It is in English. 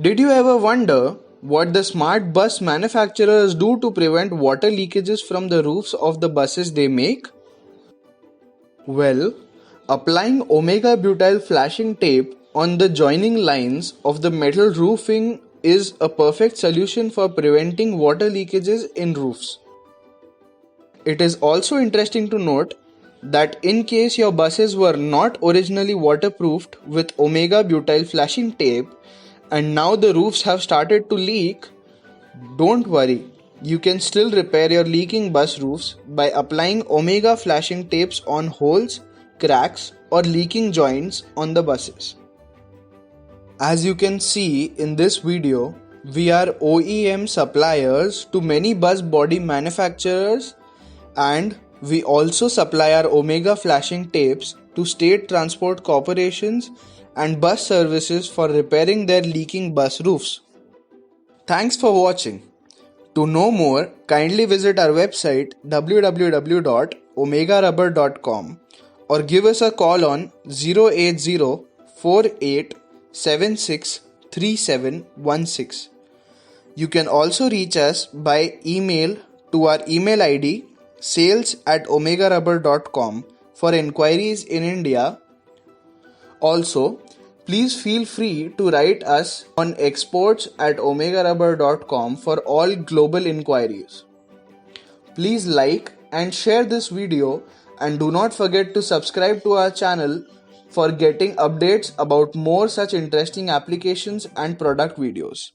Did you ever wonder what the smart bus manufacturers do to prevent water leakages from the roofs of the buses they make? Well, applying OMEGA Butyl Flashing Tape on the joining lines of the metal roofing is a perfect solution for preventing water leakages in roofs. It is also interesting to note that in case your buses were not originally waterproofed with OMEGA Butyl Flashing Tape and now the roofs have started to leak, don't worry. You can still repair your leaking bus roofs by applying OMEGA flashing tapes on holes, cracks, or leaking joints on the buses. As you can see in this video, we are OEM suppliers to many bus body manufacturers, and we also supply our OMEGA flashing tapes to state transport corporations and bus services for repairing their leaking bus roofs. Thanks for watching. To know more, kindly visit our website www.omegarubber.com or give us a call on 080-4876-3716. You can also reach us by email to our email ID sales@omegarubber.com for inquiries in India. Also, please feel free to write us on exports@omegarubber.com for all global inquiries. Please like and share this video and do not forget to subscribe to our channel for getting updates about more such interesting applications and product videos.